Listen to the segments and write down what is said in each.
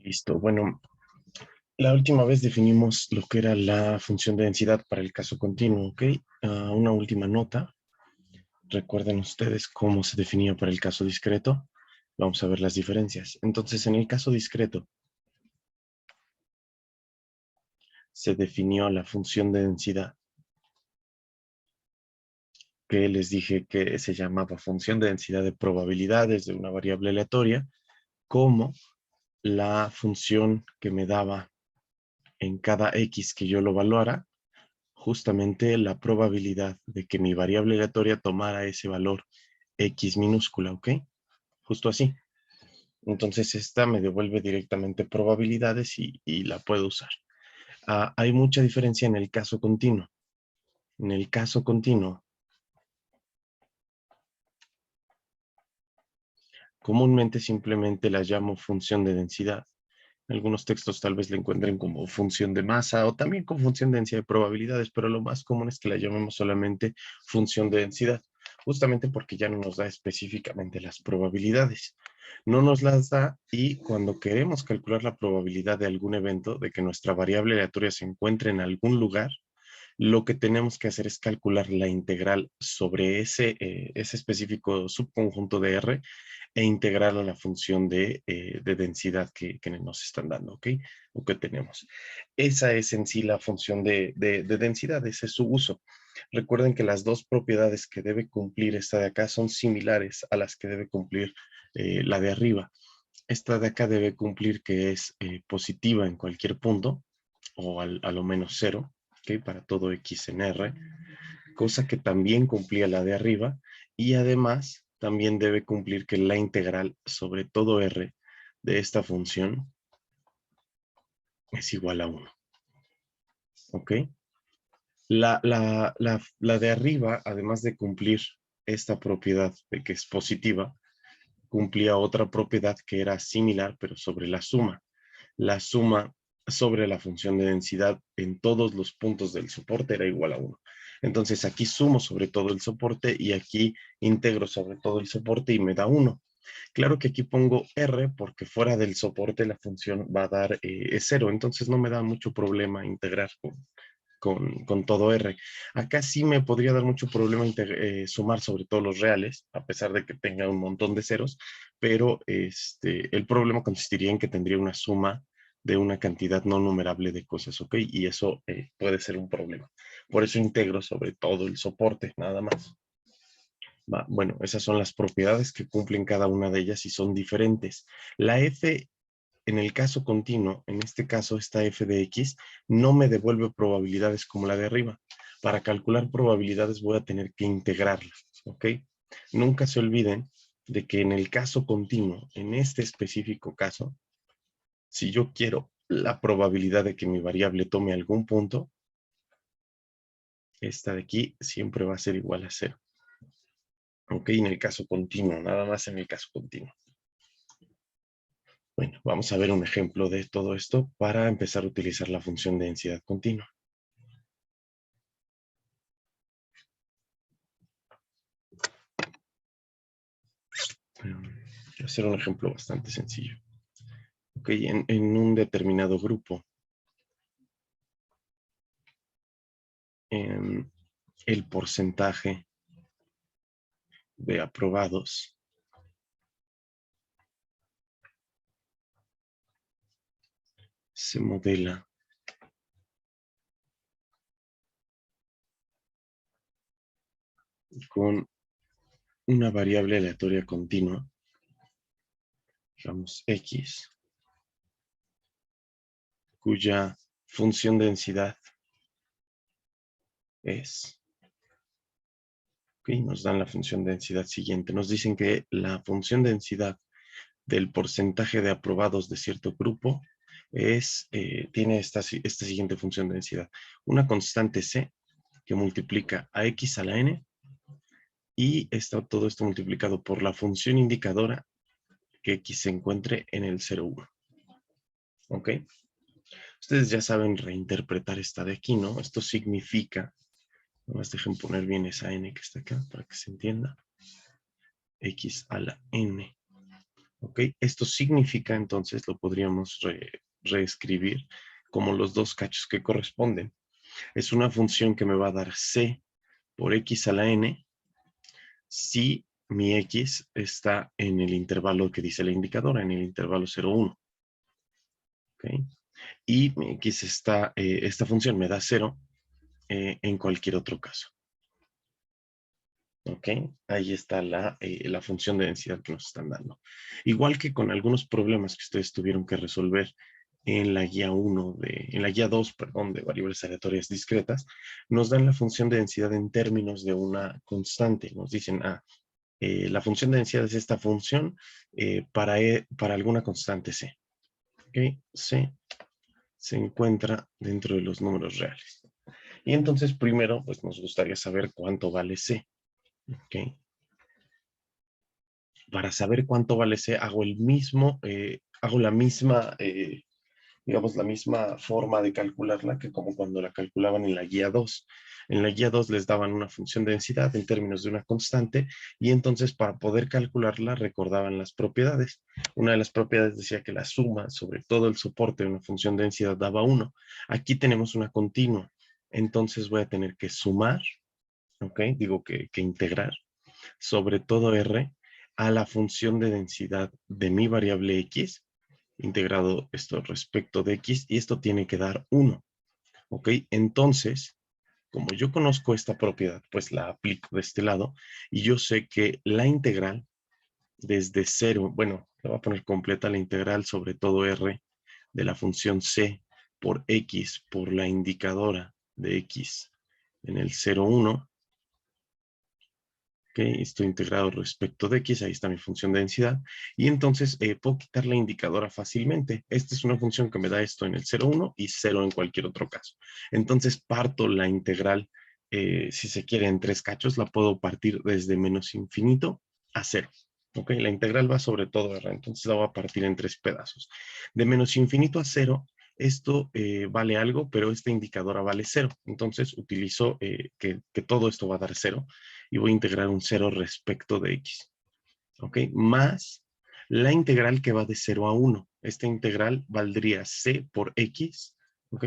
Listo. Bueno, la última vez definimos lo que era la función de densidad para el caso continuo, ¿ok? Una última nota. Recuerden ustedes cómo se definía para el caso discreto. Vamos a ver las diferencias. Entonces, en el caso discreto, se definió la función de densidad, que les dije que se llamaba función de densidad de probabilidades de una variable aleatoria, como la función que me daba en cada X que yo lo evaluara, justamente la probabilidad de que mi variable aleatoria tomara ese valor X minúscula, ¿ok? Justo así. Entonces esta me devuelve directamente probabilidades y la puedo usar. Hay mucha diferencia en el caso continuo. En el caso continuo, comúnmente simplemente la llamo función de densidad. Algunos textos tal vez la encuentren como función de masa o también con función de densidad de probabilidades, pero lo más común es que la llamemos solamente función de densidad, justamente porque ya no nos da específicamente las probabilidades. No nos las da y cuando queremos calcular la probabilidad de algún evento, de que nuestra variable aleatoria se encuentre en algún lugar, lo que tenemos que hacer es calcular la integral sobre ese específico subconjunto de R e integrar a la función de densidad que nos están dando, ¿ok? O que tenemos. Esa es en sí la función de densidad, ese es su uso. Recuerden que las dos propiedades que debe cumplir esta de acá son similares a las que debe cumplir la de arriba. Esta de acá debe cumplir que es positiva en cualquier punto, o a lo menos cero, ¿ok? Para todo X en R, cosa que también cumplía la de arriba, y además también debe cumplir que la integral sobre todo R de esta función es igual a 1, ¿ok? La de arriba, además de cumplir esta propiedad de que es positiva, cumplía otra propiedad que era similar, pero sobre la suma. La suma sobre la función de densidad en todos los puntos del soporte era igual a 1. Entonces aquí sumo sobre todo el soporte y aquí integro sobre todo el soporte y me da 1. Claro que aquí pongo R porque fuera del soporte la función va a dar 0, entonces no me da mucho problema integrar con todo R. Acá sí me podría dar mucho problema sumar sobre todo los reales, a pesar de que tenga un montón de ceros, pero el problema consistiría en que tendría una suma de una cantidad no numerable de cosas, ¿ok? Y eso puede ser un problema. Por eso integro sobre todo el soporte, nada más. Bueno, esas son las propiedades que cumplen cada una de ellas y son diferentes. La F en el caso continuo, en este caso esta f de x, no me devuelve probabilidades como la de arriba. Para calcular probabilidades voy a tener que integrarlas, ¿ok? Nunca se olviden de que en el caso continuo, en este específico caso, si yo quiero la probabilidad de que mi variable tome algún punto, esta de aquí siempre va a ser igual a 0. ¿Ok? En el caso continuo, nada más en el caso continuo. Bueno, vamos a ver un ejemplo de todo esto para empezar a utilizar la función de densidad continua. Quiero hacer un ejemplo bastante sencillo. Ok, en un determinado grupo, el porcentaje de aprobados se modela con una variable aleatoria continua, digamos X, cuya función de densidad es, ok, nos dan la función de densidad siguiente. Nos dicen que la función de densidad del porcentaje de aprobados de cierto grupo tiene esta siguiente función de densidad. Una constante C que multiplica a X a la N y todo esto multiplicado por la función indicadora que X se encuentre en el 0,1. ¿Ok? Ustedes ya saben reinterpretar esta de aquí, ¿no? Esto significa, nomás dejen poner bien esa N que está acá para que se entienda. X a la N. ¿Ok? Esto significa, entonces, lo podríamos reescribir como los dos cachos que corresponden. Es una función que me va a dar c por x a la n si mi x está en el intervalo que dice la indicadora, en el intervalo 0, 1. ¿Ok? Y mi x está, esta función me da 0 en cualquier otro caso. ¿Ok? Ahí está la función de densidad que nos están dando. Igual que con algunos problemas que ustedes tuvieron que resolver en la guía 1, en la guía 2, perdón, de variables aleatorias discretas, nos dan la función de densidad en términos de una constante. Nos dicen, la función de densidad es esta función para alguna constante c. ¿Ok? C se encuentra dentro de los números reales. Y entonces primero, pues nos gustaría saber cuánto vale c. ¿Ok? Para saber cuánto vale C, hago la misma, digamos, la misma forma de calcularla que como cuando la calculaban en la guía 2. En la guía 2 les daban una función de densidad en términos de una constante y entonces para poder calcularla recordaban las propiedades. Una de las propiedades decía que la suma sobre todo el soporte de una función de densidad daba 1. Aquí tenemos una continua, entonces voy a tener que sumar, ¿ok? Digo que integrar sobre todo R a la función de densidad de mi variable X, integrado esto respecto de X, y esto tiene que dar 1. ¿Ok? Entonces, como yo conozco esta propiedad, pues la aplico de este lado, y yo sé que la integral desde 0, bueno, le voy a poner completa la integral sobre todo R de la función C por X por la indicadora de X en el 0, 1, ¿ok? Esto integrado respecto de X, ahí está mi función de densidad, y entonces puedo quitar la indicadora fácilmente. Esta es una función que me da esto en el 0, 1 y 0 en cualquier otro caso. Entonces parto la integral, si se quiere, en 3 cachos, la puedo partir desde menos infinito a 0. ¿Ok? La integral va sobre todo R, entonces la voy a partir en 3 pedazos. De menos infinito a 0, esto vale algo, pero esta indicadora vale 0. Entonces utilizo que todo esto va a dar 0 y voy a integrar un 0 respecto de x. ¿Ok? Más la integral que va de 0 a 1. Esta integral valdría c por x, ¿ok?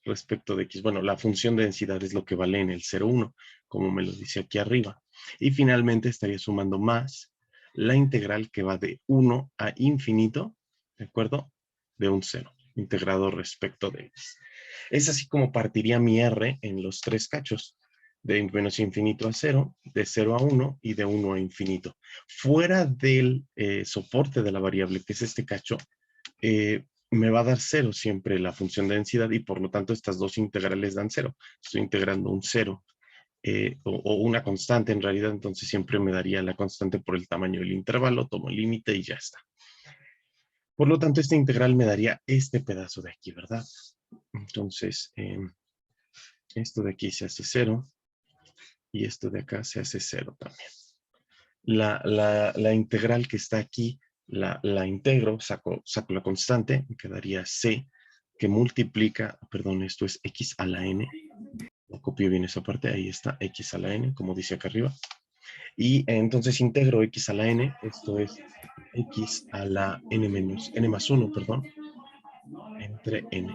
Respecto de x. Bueno, la función de densidad es lo que vale en el 0, 1, como me lo dice aquí arriba. Y finalmente estaría sumando más la integral que va de 1 a infinito, ¿de acuerdo? De un 0, integrado respecto de x. Es así como partiría mi r en los 3 cachos de menos infinito a 0, de 0 a 1 y de 1 a infinito. Fuera del soporte de la variable, que es este cacho, me va a dar 0 siempre la función de densidad y por lo tanto estas dos integrales dan 0. Estoy integrando un 0 o una constante en realidad, entonces siempre me daría la constante por el tamaño del intervalo, tomo el límite y ya está. Por lo tanto, esta integral me daría este pedazo de aquí, ¿verdad? Entonces, esto de aquí se hace 0 y esto de acá se hace 0 también. La integral que está aquí la integro, saco la constante, me quedaría c que multiplica, perdón, esto es x a la n, lo copio bien esa parte, ahí está x a la n, como dice acá arriba, y entonces integro x a la n, esto es x a la n más 1, perdón, entre n.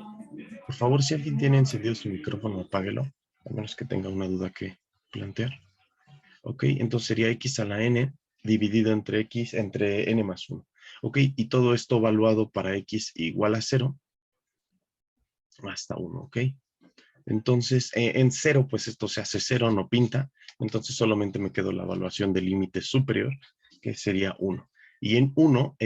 Por favor, si alguien tiene encendido su micrófono, apáguelo, a menos que tenga una duda que plantear. Ok, entonces sería x a la n dividido entre n más 1. Ok, y todo esto evaluado para x igual a 0 hasta 1, ok. Entonces, en 0, pues esto se hace 0, no pinta. Entonces solamente me quedó la evaluación del límite superior, que sería 1. Y en 1,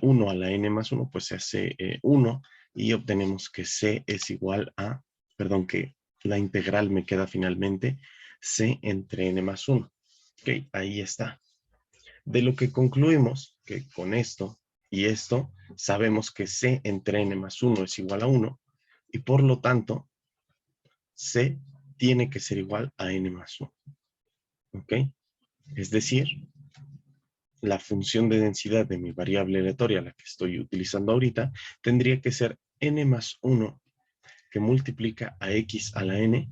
1 a la n más 1, pues se hace 1 y obtenemos que c es igual a, perdón, que la integral me queda finalmente c entre n más 1. Ok, ahí está. De lo que concluimos que con esto y esto, sabemos que c entre n más 1 es igual a 1 y por lo tanto, c tiene que ser igual a n más 1. ¿Ok? Es decir, la función de densidad de mi variable aleatoria, la que estoy utilizando ahorita, tendría que ser n más 1 que multiplica a x a la n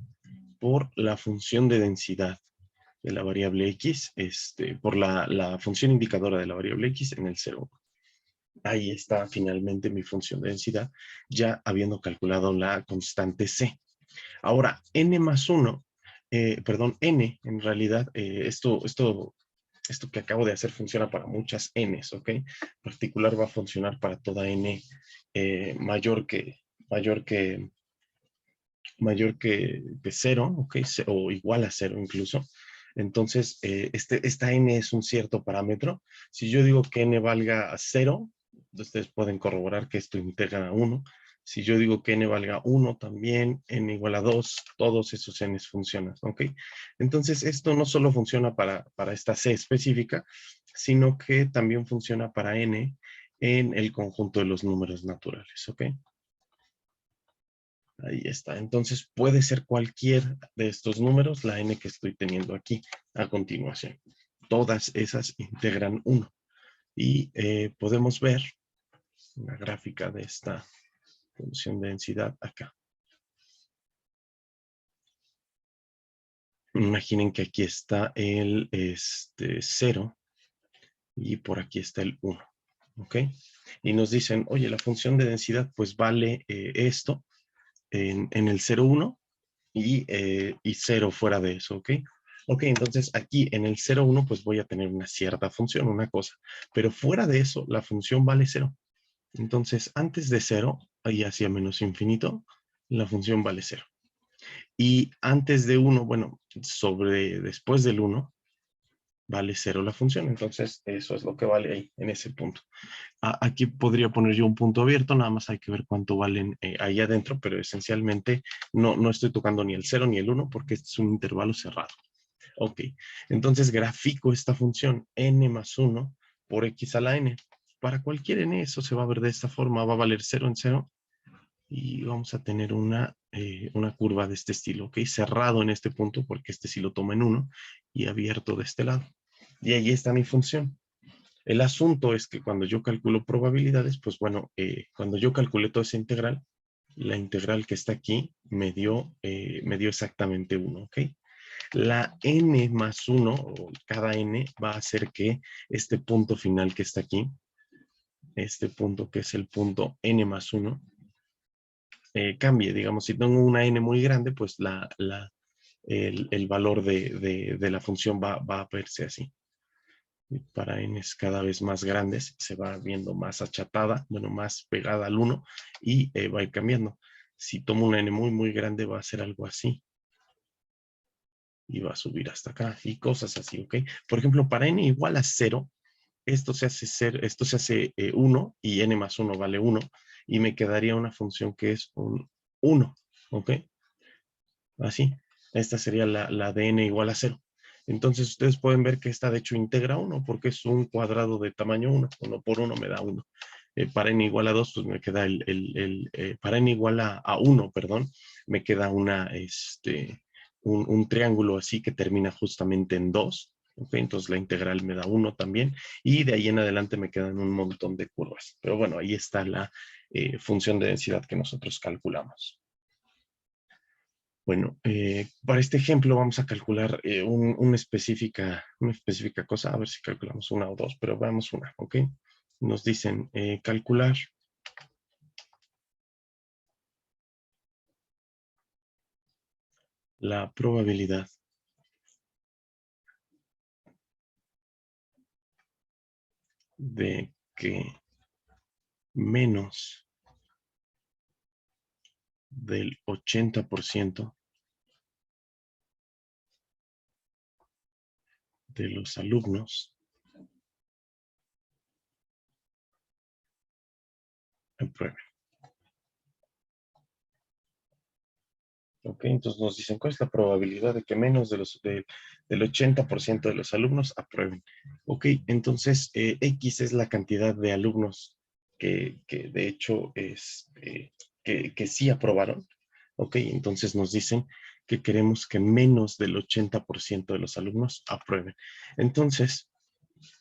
por la función de densidad de la variable x, por la función indicadora de la variable x en el 0. Ahí está finalmente mi función de densidad, ya habiendo calculado la constante C. Ahora, n más 1, perdón, n, en realidad, esto que acabo de hacer funciona para muchas n's, ¿ok? En particular va a funcionar para toda n mayor que cero, ¿ok? O igual a cero incluso. Entonces, esta n es un cierto parámetro. Si yo digo que n valga 0, ustedes pueden corroborar que esto integra a 1. Si yo digo que n valga 1 también, n igual a 2, todos esos n funcionan, ¿ok? Entonces, esto no solo funciona para esta c específica, sino que también funciona para n en el conjunto de los números naturales, ¿ok? Ahí está. Entonces puede ser cualquier de estos números, la n que estoy teniendo aquí a continuación. Todas esas integran 1. Y podemos ver una gráfica de esta función de densidad acá. Imaginen que aquí está el 0 y por aquí está el 1. ¿Ok? Y nos dicen, oye, la función de densidad pues vale esto en el 0, 1 y 0 fuera de eso, ¿ok? Ok, entonces aquí en el 0, 1 pues voy a tener una cierta función, una cosa, pero fuera de eso la función vale 0. Entonces antes de 0, ahí hacia menos infinito, la función vale 0. Y antes de 1, bueno, después del 1, vale 0 la función. Entonces eso es lo que vale ahí, en ese punto. Aquí podría poner yo un punto abierto, nada más hay que ver cuánto valen ahí adentro, pero esencialmente no estoy tocando ni el 0 ni el 1 porque este es un intervalo cerrado. Ok, entonces grafico esta función n más 1 por x a la n. Para cualquier n eso se va a ver de esta forma, va a valer 0 en 0 y vamos a tener una curva de este estilo, ok, cerrado en este punto porque este sí lo toma en 1 y abierto de este lado. Y ahí está mi función. El asunto es que cuando yo calculo probabilidades, pues bueno, cuando yo calculé toda esa integral, la integral que está aquí me dio exactamente 1, ¿ok? La n más 1, o cada n, va a hacer que este punto final que está aquí, este punto que es el punto n más 1, cambie. Digamos, si tengo una n muy grande, pues el valor de la función va a verse así. Y para n's cada vez más grandes se va viendo más achatada, bueno, más pegada al 1 y va a ir cambiando. Si tomo una n muy, muy grande va a ser algo así. Y va a subir hasta acá y cosas así, ¿ok? Por ejemplo, para n igual a 0, esto se hace 1 y n más 1 vale 1 y me quedaría una función que es un 1, ¿ok? Así, esta sería la de n igual a 0. Entonces ustedes pueden ver que esta de hecho integra 1 porque es un cuadrado de tamaño 1. 1 por 1 me da 1. Para n igual a 2, pues me queda para n igual a 1, perdón, me queda un triángulo así que termina justamente en 2. Okay, entonces la integral me da 1 también. Y de ahí en adelante me quedan un montón de curvas. Pero bueno, ahí está la función de densidad que nosotros calculamos. Bueno, para este ejemplo vamos a calcular una específica cosa, a ver si calculamos una o dos, pero veamos una, ¿ok? Nos dicen calcular la probabilidad de que menos del 80% de los alumnos aprueben. Ok, entonces nos dicen, ¿cuál es la probabilidad de que menos del 80% de los alumnos aprueben? Ok, entonces X es la cantidad de alumnos que de hecho que sí aprobaron. Ok, entonces nos dicen que queremos que menos del 80% de los alumnos aprueben. Entonces,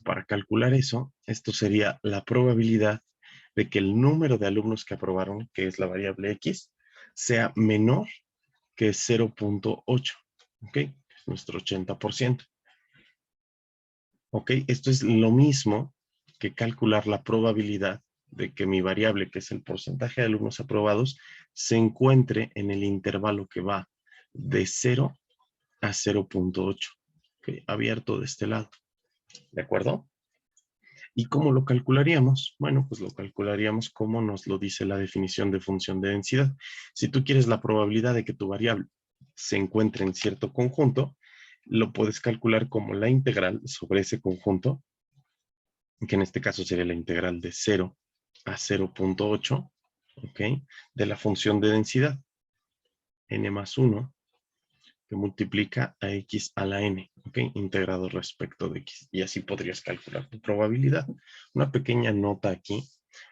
para calcular eso, esto sería la probabilidad de que el número de alumnos que aprobaron, que es la variable X, sea menor que es 0.8, ¿ok? Es nuestro 80%. ¿Ok? Esto es lo mismo que calcular la probabilidad de que mi variable, que es el porcentaje de alumnos aprobados, se encuentre en el intervalo que va de 0 a 0.8, ¿okay? Abierto de este lado, ¿de acuerdo? ¿Y cómo lo calcularíamos? Bueno, pues lo calcularíamos como nos lo dice la definición de función de densidad. Si tú quieres la probabilidad de que tu variable se encuentre en cierto conjunto, lo puedes calcular como la integral sobre ese conjunto, que en este caso sería la integral de 0 a 0.8, ¿ok? De la función de densidad, n más 1, que multiplica a x a la n, ¿ok? Integrado respecto de x. Y así podrías calcular tu probabilidad. Una pequeña nota aquí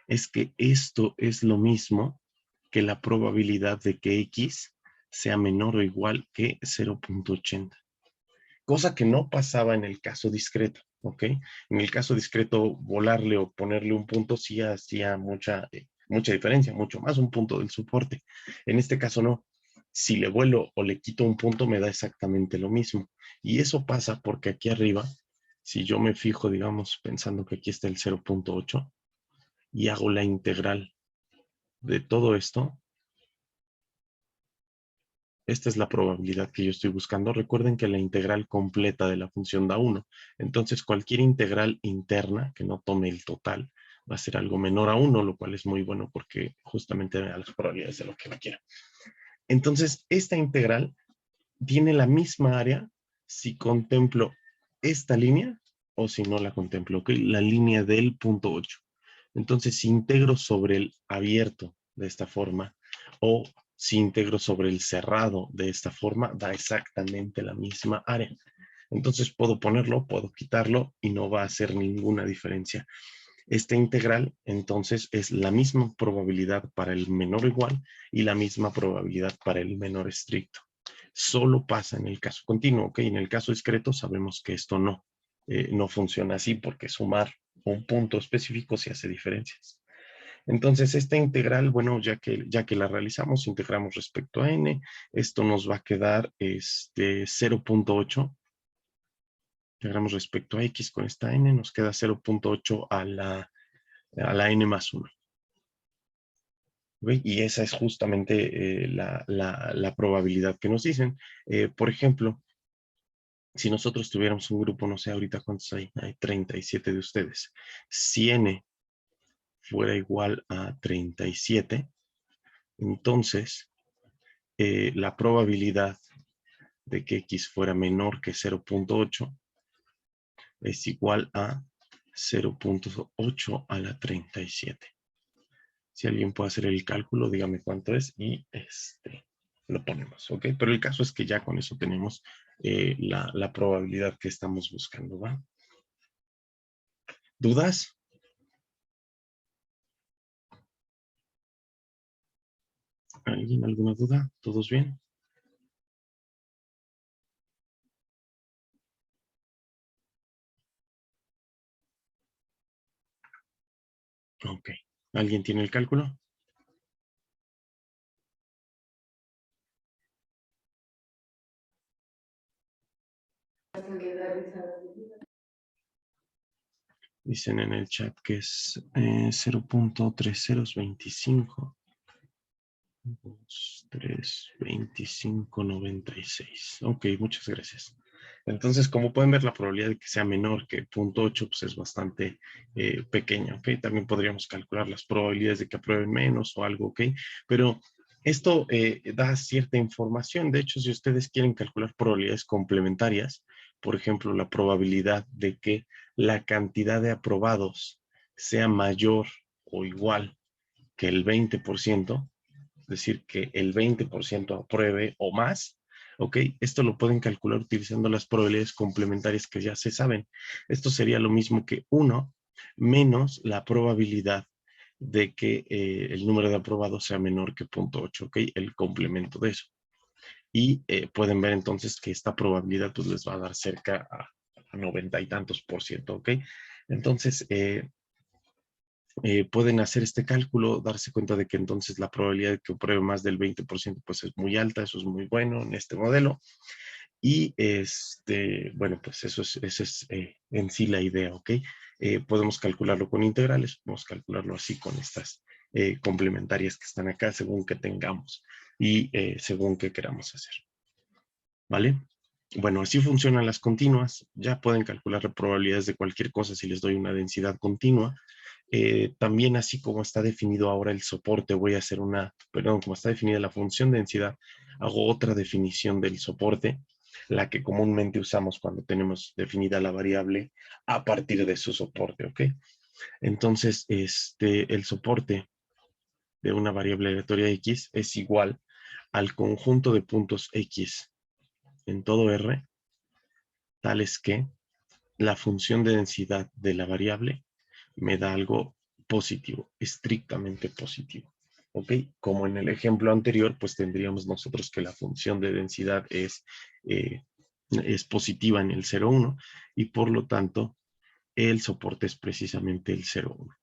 es que esto es lo mismo que la probabilidad de que x sea menor o igual que 0.80. Cosa que no pasaba en el caso discreto, ¿ok? En el caso discreto, volarle o ponerle un punto sí hacía mucha diferencia, mucho más un punto del soporte. En este caso no. Si le vuelo o le quito un punto, me da exactamente lo mismo. Y eso pasa porque aquí arriba, si yo me fijo, digamos, pensando que aquí está el 0.8 y hago la integral de todo esto, esta es la probabilidad que yo estoy buscando. Recuerden que la integral completa de la función da 1. Entonces, cualquier integral interna que no tome el total va a ser algo menor a 1, lo cual es muy bueno porque justamente me da las probabilidades de lo que me quiera. Entonces, esta integral tiene la misma área si contemplo esta línea o si no la contemplo, ¿ok? La línea del punto 8. Entonces, si integro sobre el abierto de esta forma o si integro sobre el cerrado de esta forma, da exactamente la misma área. Entonces puedo ponerlo, puedo quitarlo y no va a hacer ninguna diferencia. Esta integral, entonces, es la misma probabilidad para el menor o igual y la misma probabilidad para el menor estricto. Solo pasa en el caso continuo, ¿ok? En el caso discreto sabemos que esto no funciona así porque sumar un punto específico se hace diferencias. Entonces, esta integral, bueno, ya que la realizamos, integramos respecto a n, esto nos va a quedar 0.8. Integramos respecto a x con esta n, nos queda 0.8 a la n más 1. ¿Ve? Y esa es justamente la probabilidad que nos dicen. Por ejemplo, si nosotros tuviéramos un grupo, no sé ahorita cuántos hay 37 de ustedes. Si n fuera igual a 37, entonces la probabilidad de que x fuera menor que 0.8 es igual a 0.8 a la 37. Si alguien puede hacer el cálculo, dígame cuánto es y lo ponemos, ¿ok? Pero el caso es que ya con eso tenemos la probabilidad que estamos buscando, ¿va? ¿Dudas? ¿Alguien alguna duda? ¿Todos bien? Ok. ¿Alguien tiene el cálculo? Dicen en el chat que es 0.3025. 3, 25, 96. Ok, muchas gracias. Entonces, como pueden ver, la probabilidad de que sea menor que 0.8 pues es bastante pequeña, ¿ok? También podríamos calcular las probabilidades de que aprueben menos o algo, ¿ok? Pero esto da cierta información. De hecho, si ustedes quieren calcular probabilidades complementarias, por ejemplo, la probabilidad de que la cantidad de aprobados sea mayor o igual que el 20%, es decir, que el 20% apruebe o más, ¿ok? Esto lo pueden calcular utilizando las probabilidades complementarias que ya se saben. Esto sería lo mismo que 1 menos la probabilidad de que el número de aprobados sea menor que 0.8, ¿ok? El complemento de eso. Y pueden ver entonces que esta probabilidad pues les va a dar cerca a 90 y tantos %, ¿ok? Entonces, pueden hacer este cálculo, darse cuenta de que entonces la probabilidad de que apruebe más del 20% pues es muy alta, eso es muy bueno en este modelo. Y bueno, pues esa es en sí la idea, ¿ok? Podemos calcularlo con integrales, podemos calcularlo así con estas complementarias que están acá según que tengamos y según que queramos hacer, ¿vale? Bueno, así funcionan las continuas. Ya pueden calcular las probabilidades de cualquier cosa si les doy una densidad continua. También así como está definido ahora el soporte, voy a hacer perdón, como está definida la función de densidad, hago otra definición del soporte, la que comúnmente usamos cuando tenemos definida la variable a partir de su soporte, ¿ok? Entonces, el soporte de una variable aleatoria X es igual al conjunto de puntos X en todo R, tales que la función de densidad de la variable me da algo positivo, estrictamente positivo. ¿Ok? Como en el ejemplo anterior, pues tendríamos nosotros que la función de densidad es positiva en el 0,1 y por lo tanto el soporte es precisamente el 0,1.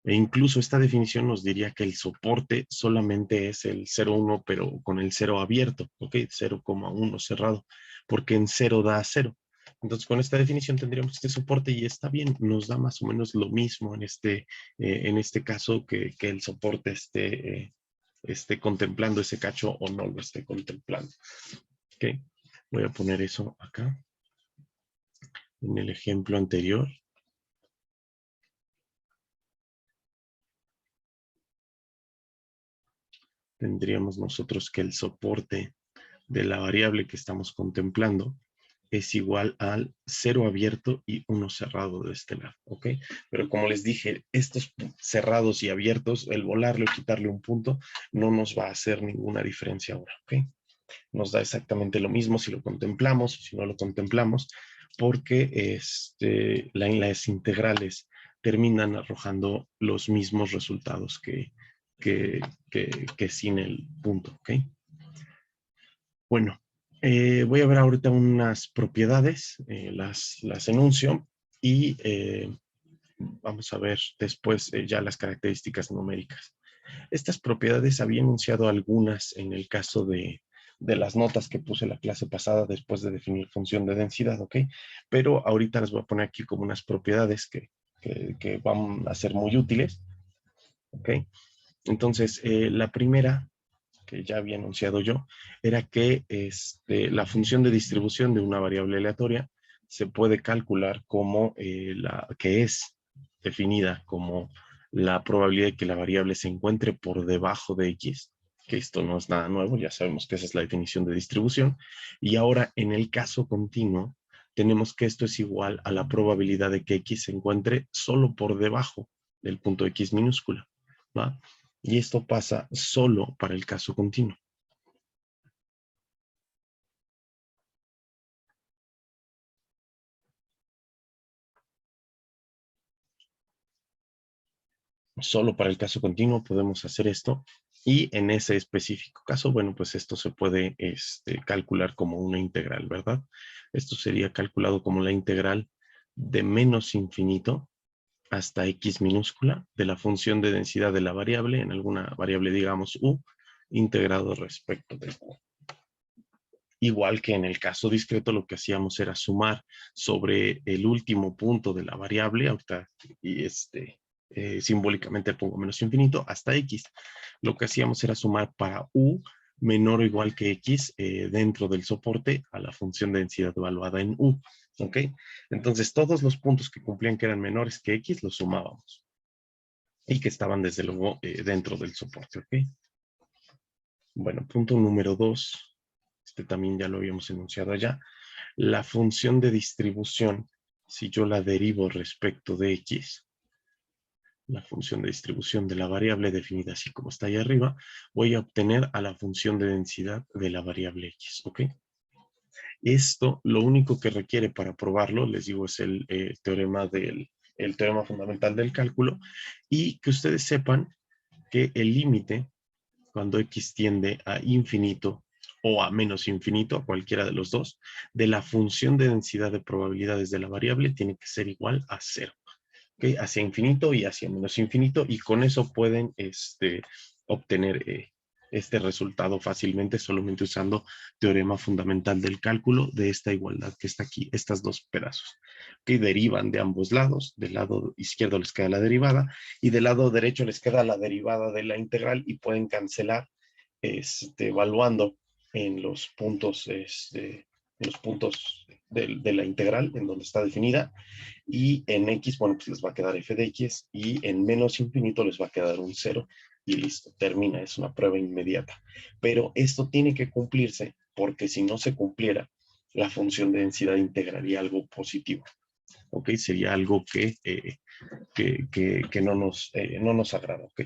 E incluso esta definición nos diría que el soporte solamente es el 0,1, pero con el 0 abierto, ¿ok? 0,1 cerrado, porque en 0 da 0. Entonces, con esta definición tendríamos este soporte y está bien, nos da más o menos lo mismo en este caso que el soporte esté contemplando ese cacho o no lo esté contemplando. ¿Ok? Voy a poner eso acá en el ejemplo anterior. Tendríamos nosotros que el soporte de la variable que estamos contemplando es igual al 0 abierto y 1 cerrado de este lado, ¿ok? Pero como les dije, estos cerrados y abiertos, el volarle o quitarle un punto, no nos va a hacer ninguna diferencia ahora, ¿ok? Nos da exactamente lo mismo si lo contemplamos o si no lo contemplamos, porque las integrales terminan arrojando los mismos resultados que sin el punto, ¿ok? Bueno, voy a ver ahorita unas propiedades, las enuncio y vamos a ver después ya las características numéricas. Estas propiedades había enunciado algunas en el caso de las notas que puse la clase pasada después de definir función de densidad, ¿ok? Pero ahorita les voy a poner aquí como unas propiedades que van a ser muy útiles, ¿ok? Entonces, la primera que ya había anunciado yo, era que la función de distribución de una variable aleatoria se puede calcular como que es definida como la probabilidad de que la variable se encuentre por debajo de X, que esto no es nada nuevo, ya sabemos que esa es la definición de distribución, y ahora en el caso continuo, tenemos que esto es igual a la probabilidad de que X se encuentre solo por debajo del punto X minúscula, ¿va? Y esto pasa solo para el caso continuo. Solo para el caso continuo podemos hacer esto. Y en ese específico caso, bueno, pues esto se puede calcular como una integral, ¿verdad? Esto sería calculado como la integral de menos infinito hasta x minúscula de la función de densidad de la variable, en alguna variable digamos u, integrado respecto de u. Igual que en el caso discreto lo que hacíamos era sumar sobre el último punto de la variable, ahorita y simbólicamente pongo menos infinito, hasta x. Lo que hacíamos era sumar para u menor o igual que x dentro del soporte a la función de densidad evaluada en u. ¿Ok? Entonces todos los puntos que cumplían que eran menores que x los sumábamos y que estaban desde luego dentro del soporte. ¿Ok? Bueno, punto número 2. También ya lo habíamos enunciado allá. La función de distribución, si yo la derivo respecto de x, la función de distribución de la variable definida así como está ahí arriba, voy a obtener a la función de densidad de la variable x, ¿ok? Esto, lo único que requiere para probarlo, les digo, es el teorema fundamental del cálculo, y que ustedes sepan que el límite, cuando x tiende a infinito o a menos infinito, a cualquiera de los dos, de la función de densidad de probabilidades de la variable tiene que ser igual a 0. ¿Okay? Hacia infinito y hacia menos infinito, y con eso pueden obtener este resultado fácilmente solamente usando teorema fundamental del cálculo de esta igualdad que está aquí, estas dos pedazos, que derivan de ambos lados. Del lado izquierdo les queda la derivada y del lado derecho les queda la derivada de la integral y pueden cancelar evaluando en los puntos, de la integral en donde está definida, y en x, bueno, pues les va a quedar f de x, y en menos infinito les va a quedar un 0, y listo, termina, es una prueba inmediata. Pero esto tiene que cumplirse, porque si no se cumpliera, la función de densidad integraría algo positivo, ¿ok? Sería algo que no nos agrada, ¿ok?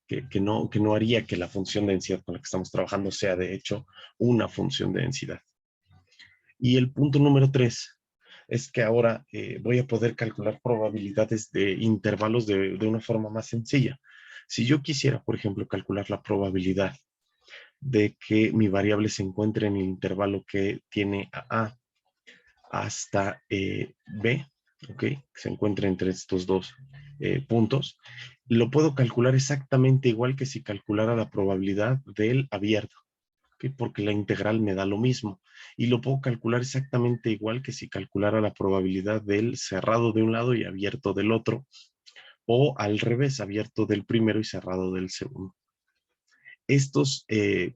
Que no haría que la función de densidad con la que estamos trabajando sea, de hecho, una función de densidad. Y el punto número 3 es que ahora voy a poder calcular probabilidades de intervalos de una forma más sencilla. Si yo quisiera, por ejemplo, calcular la probabilidad de que mi variable se encuentre en el intervalo que tiene a hasta b, ¿ok? Que se encuentre entre estos dos puntos, lo puedo calcular exactamente igual que si calculara la probabilidad del abierto, ¿ok? Porque la integral me da lo mismo. Y lo puedo calcular exactamente igual que si calculara la probabilidad del cerrado de un lado y abierto del otro, o al revés, abierto del primero y cerrado del segundo. Estos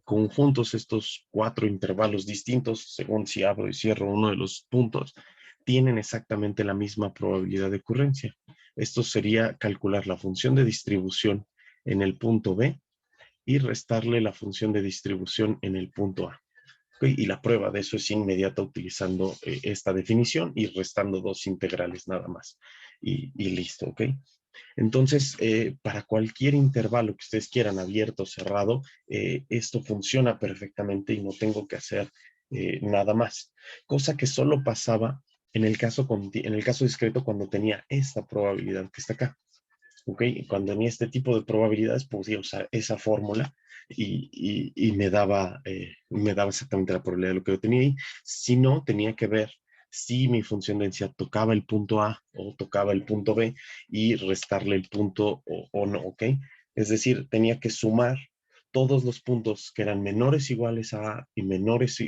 conjuntos, estos 4 intervalos distintos, según si abro y cierro uno de los puntos, tienen exactamente la misma probabilidad de ocurrencia. Esto sería calcular la función de distribución en el punto B y restarle la función de distribución en el punto A. ¿Okay? Y la prueba de eso es inmediata utilizando esta definición y restando dos integrales nada más. Y listo, ¿ok? Entonces, para cualquier intervalo que ustedes quieran, abierto o cerrado, esto funciona perfectamente y no tengo que hacer nada más. Cosa que solo pasaba en el caso discreto cuando tenía esta probabilidad que está acá. ¿Ok? Cuando tenía este tipo de probabilidades podía usar esa fórmula y me daba exactamente la probabilidad de lo que yo tenía ahí. Si no, tenía que ver si mi función de densidad tocaba el punto A o tocaba el punto B y restarle el punto o no, ¿ok? Es decir, tenía que sumar todos los puntos que eran menores iguales a A y mayores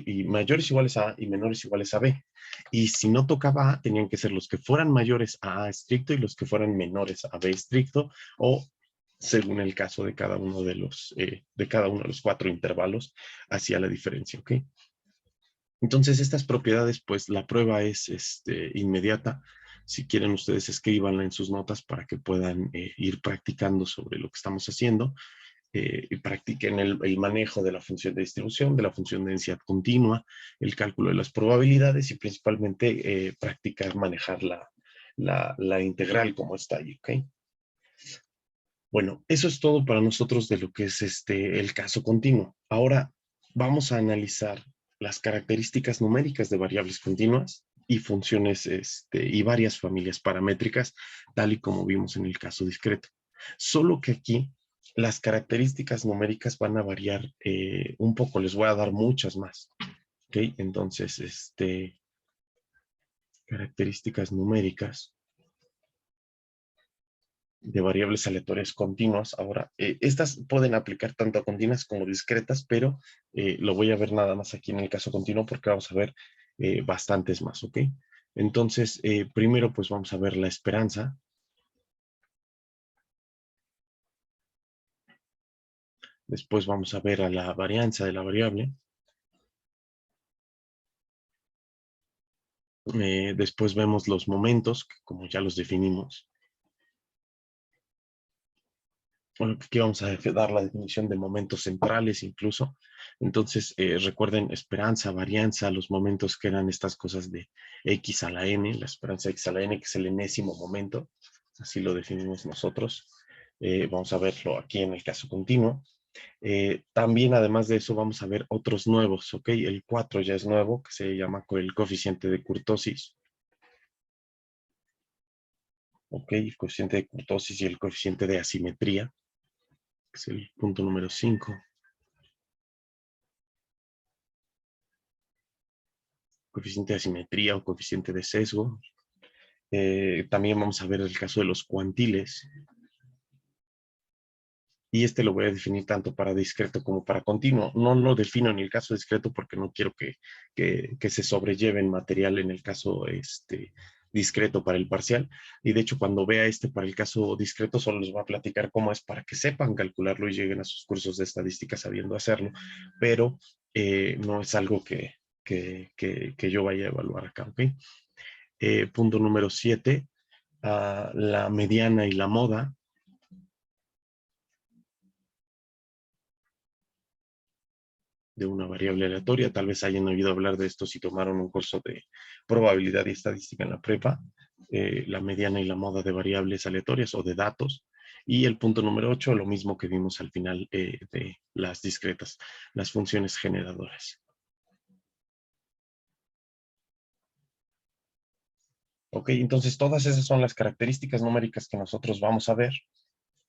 iguales a A y menores iguales a B. Y si no tocaba A, tenían que ser los que fueran mayores a A estricto y los que fueran menores a B estricto, o según el caso de cada uno de los 4 intervalos, hacia la diferencia, ¿ok? Entonces, estas propiedades, pues la prueba es inmediata. Si quieren, ustedes escríbanla en sus notas para que puedan ir practicando sobre lo que estamos haciendo. Y practiquen el manejo de la función de distribución, de la función de densidad continua, el cálculo de las probabilidades y principalmente practicar manejar la integral como está ahí, ¿ok? Bueno, eso es todo para nosotros de lo que es el caso continuo. Ahora vamos a analizar las características numéricas de variables continuas y funciones y varias familias paramétricas, tal y como vimos en el caso discreto. Solo que aquí las características numéricas van a variar un poco, les voy a dar muchas más. ¿Ok? Entonces, características numéricas de variables aleatorias continuas. Ahora, estas pueden aplicar tanto a continuas como discretas, pero lo voy a ver nada más aquí en el caso continuo porque vamos a ver bastantes más, ¿ok? Entonces, primero pues vamos a ver la esperanza. Después vamos a ver a la varianza de la variable. Después vemos los momentos, que como ya los definimos. Bueno, aquí vamos a dar la definición de momentos centrales incluso. Entonces, recuerden esperanza, varianza, los momentos que eran estas cosas de x a la n, la esperanza de x a la n, que es el enésimo momento. Así lo definimos nosotros. Vamos a verlo aquí en el caso continuo. También, además de eso, vamos a ver otros nuevos, ¿ok? El 4 ya es nuevo, que se llama el coeficiente de kurtosis. ¿Ok? El coeficiente de kurtosis y el coeficiente de asimetría, que es el punto número 5. Coeficiente de asimetría o coeficiente de sesgo. También vamos a ver el caso de los cuantiles. y este lo voy a definir tanto para discreto como para continuo. No lo defino en el caso discreto porque no quiero que se sobrelleven material en el caso discreto para el parcial. Y de hecho, cuando vea para el caso discreto, solo les voy a platicar cómo es para que sepan calcularlo y lleguen a sus cursos de estadística sabiendo hacerlo, pero no es algo que yo vaya a evaluar acá, ¿ok? Punto número 7, la mediana y la moda. De una variable aleatoria. Tal vez hayan oído hablar de esto si tomaron un curso de probabilidad y estadística en la prepa, la mediana y la moda de variables aleatorias o de datos. Y el punto número 8, lo mismo que vimos al final de las discretas, las funciones generadoras. Ok, entonces todas esas son las características numéricas que nosotros vamos a ver.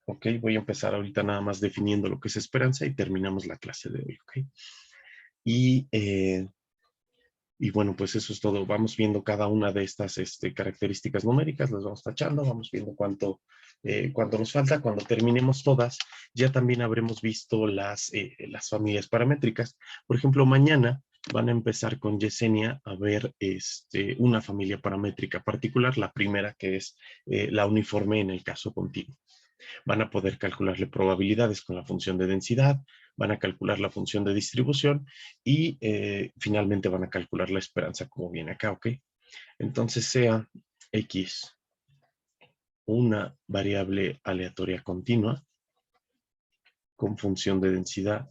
Ok, voy a empezar ahorita nada más definiendo lo que es esperanza y terminamos la clase de hoy. Ok, y y bueno, pues eso es todo. Vamos viendo cada una de estas características numéricas, las vamos tachando, vamos viendo cuánto nos falta. Cuando terminemos todas, ya también habremos visto las familias paramétricas. Por ejemplo, mañana van a empezar con Yesenia a ver una familia paramétrica particular, la primera que es la uniforme en el caso continuo. Van a poder calcularle probabilidades con la función de densidad, van a calcular la función de distribución y finalmente van a calcular la esperanza como viene acá, ¿ok? Entonces sea X una variable aleatoria continua con función de densidad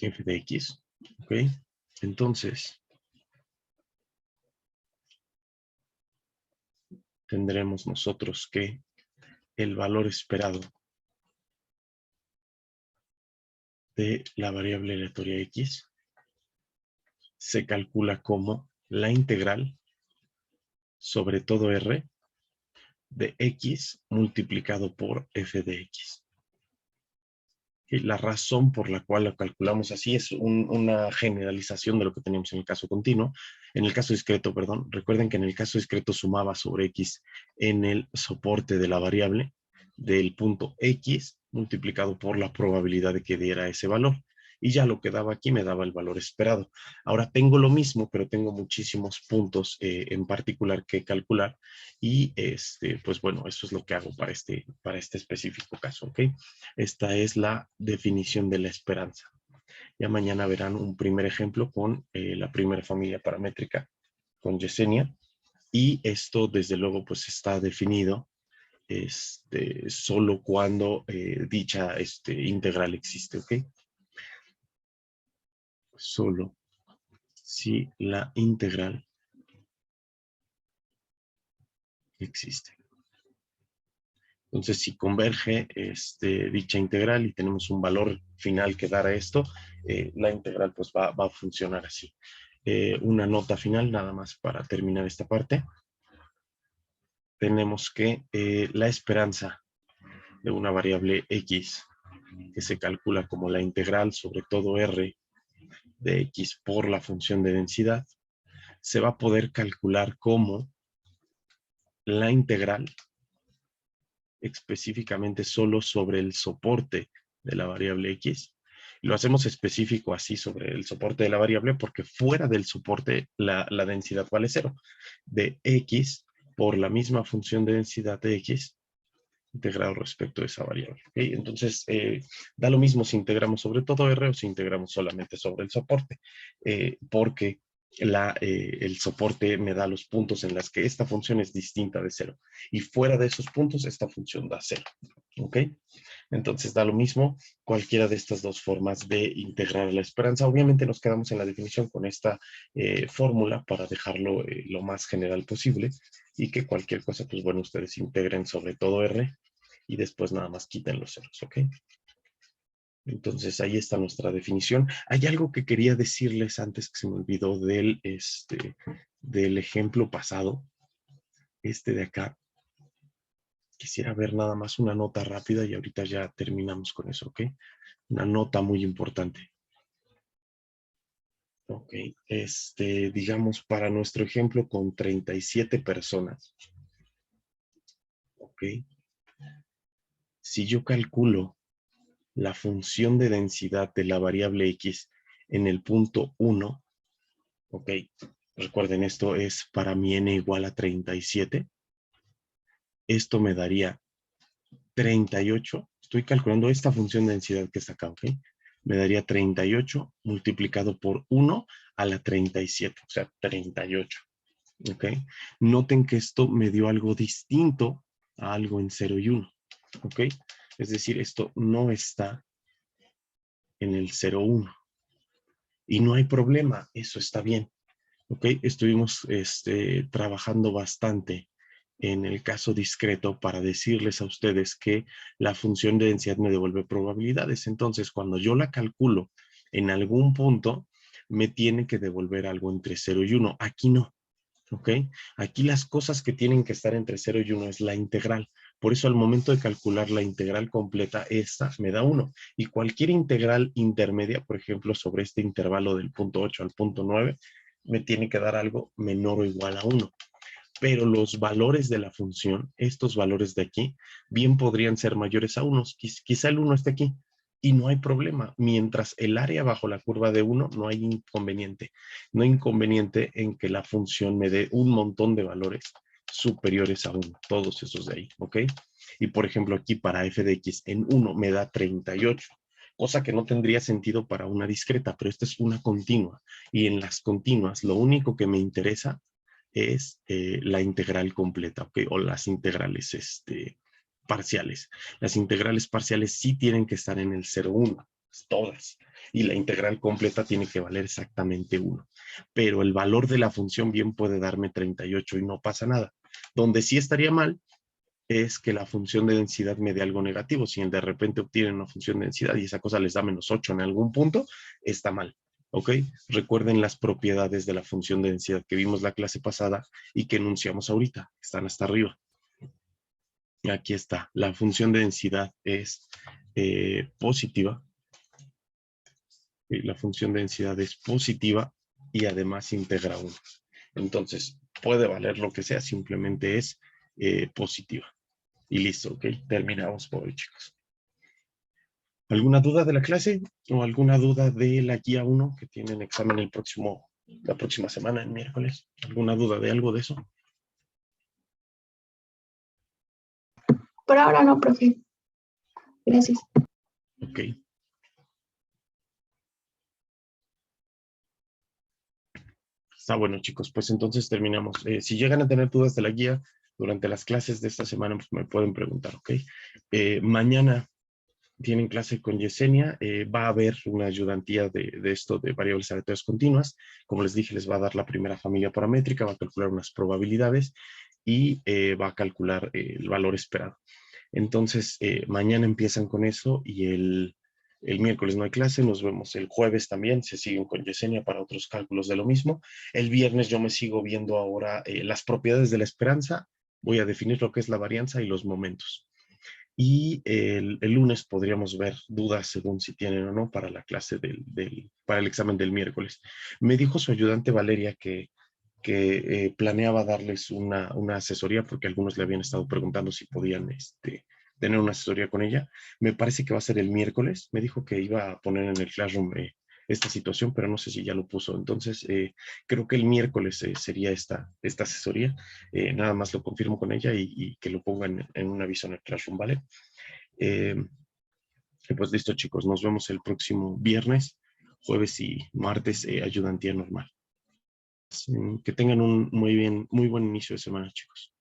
f de X, ¿ok? Entonces tendremos nosotros que el valor esperado de la variable aleatoria X se calcula como la integral sobre todo R de X multiplicado por f de X. Y la razón por la cual lo calculamos así es una generalización de lo que teníamos en el caso continuo. En el caso discreto, perdón, recuerden que en el caso discreto sumaba sobre X en el soporte de la variable del punto X multiplicado por la probabilidad de que diera ese valor. Y ya lo que daba aquí me daba el valor esperado. Ahora tengo lo mismo, pero tengo muchísimos puntos en particular que calcular. Y pues bueno, eso es lo que hago para este específico caso, ¿ok? Esta es la definición de la esperanza. Ya mañana verán un primer ejemplo con la primera familia paramétrica, con Yesenia. Y esto, desde luego, pues está definido solo cuando dicha integral existe, ¿ok? Solo si la integral existe. Entonces, si converge dicha integral y tenemos un valor final que dar a esto, la integral pues va a funcionar así. Una nota final nada más para terminar esta parte. Tenemos que la esperanza de una variable X que se calcula como la integral sobre todo R de X por la función de densidad se va a poder calcular como la integral específicamente solo sobre el soporte de la variable X. Lo hacemos específico así sobre el soporte de la variable porque fuera del soporte la densidad vale 0. De X por la misma función de densidad de X integrado respecto a esa variable. ¿Okay? Entonces, da lo mismo si integramos sobre todo R o si integramos solamente sobre el soporte, porque el soporte me da los puntos en los que esta función es distinta de 0. Y fuera de esos puntos, esta función da 0. ¿Ok? Entonces da lo mismo cualquiera de estas dos formas de integrar la esperanza. Obviamente nos quedamos en la definición con esta fórmula para dejarlo lo más general posible y que cualquier cosa, pues bueno, ustedes integren sobre todo R y después nada más quiten los ceros, ¿ok? Entonces ahí está nuestra definición. Hay algo que quería decirles antes que se me olvidó del ejemplo pasado, de acá. Quisiera ver nada más una nota rápida y ahorita ya terminamos con eso, ¿ok? Una nota muy importante. Ok, digamos para nuestro ejemplo con 37 personas. Ok, si yo calculo la función de densidad de la variable X en el punto 1, ok, recuerden esto es para mi n igual a 37, esto me daría 38, estoy calculando esta función de densidad que está acá, ok, me daría 38 multiplicado por 1 a la 37, o sea, 38. ¿Ok? Noten que esto me dio algo distinto a algo en 0 y 1. ¿Ok? Es decir, esto no está en el 0,1. Y no hay problema, eso está bien. ¿Ok? Estuvimos trabajando bastante en el caso discreto para decirles a ustedes que la función de densidad me devuelve probabilidades. Entonces, cuando yo la calculo en algún punto, me tiene que devolver algo entre 0 y 1. Aquí no. ¿Ok? Aquí las cosas que tienen que estar entre 0 y 1 es la integral. Por eso al momento de calcular la integral completa, esta me da 1. Y cualquier integral intermedia, por ejemplo, sobre este intervalo del punto 8 al punto 9, me tiene que dar algo menor o igual a 1. Pero los valores de la función, estos valores de aquí, bien podrían ser mayores a 1. Quizá el 1 esté aquí. Y no hay problema. Mientras el área bajo la curva de 1, no hay inconveniente. No hay inconveniente en que la función me dé un montón de valores superiores a 1. Todos esos de ahí, ¿ok? Y por ejemplo, aquí para f de x en 1 me da 38. Cosa que no tendría sentido para una discreta, pero esta es una continua. Y en las continuas, lo único que me interesa es la integral completa, ¿ok? O las integrales parciales. Las integrales parciales sí tienen que estar en el 0,1, todas. Y la integral completa tiene que valer exactamente 1. Pero el valor de la función bien puede darme 38 y no pasa nada. Donde sí estaría mal es que la función de densidad me dé algo negativo. Si de repente obtienen una función de densidad y esa cosa les da -8 en algún punto, está mal. ¿Ok? Recuerden las propiedades de la función de densidad que vimos la clase pasada y que enunciamos ahorita. Están hasta arriba. Aquí está. La función de densidad es positiva. La función de densidad es positiva y además integra 1. Entonces, puede valer lo que sea, simplemente es positiva. Y listo, ok. Terminamos por hoy, chicos. ¿Alguna duda de la clase o alguna duda de la guía 1 que tienen examen la próxima semana, el miércoles? ¿Alguna duda de algo de eso? Por ahora no, profe. Gracias. Ok. Está bueno, chicos. Pues entonces terminamos. Si llegan a tener dudas de la guía durante las clases de esta semana, pues me pueden preguntar, ¿ok? Mañana tienen clase con Yesenia, va a haber una ayudantía de esto de variables aleatorias continuas. Como les dije, les va a dar la primera familia paramétrica, va a calcular unas probabilidades y va a calcular el valor esperado. Entonces, mañana empiezan con eso y el miércoles no hay clase, nos vemos el jueves también, se siguen con Yesenia para otros cálculos de lo mismo. El viernes yo me sigo viendo ahora las propiedades de la esperanza, voy a definir lo que es la varianza y los momentos. Y el lunes podríamos ver dudas según si tienen o no para la clase para el examen del miércoles. Me dijo su ayudante Valeria que planeaba darles una asesoría porque algunos le habían estado preguntando si podían tener una asesoría con ella. Me parece que va a ser el miércoles. Me dijo que iba a poner en el Classroom esta situación, pero no sé si ya lo puso. Entonces, creo que el miércoles sería esta asesoría. Nada más lo confirmo con ella y que lo pongan en un aviso en el Classroom, ¿vale? Pues listo, chicos. Nos vemos el próximo viernes, jueves y martes, ayudantía normal. Que tengan un muy buen inicio de semana, chicos.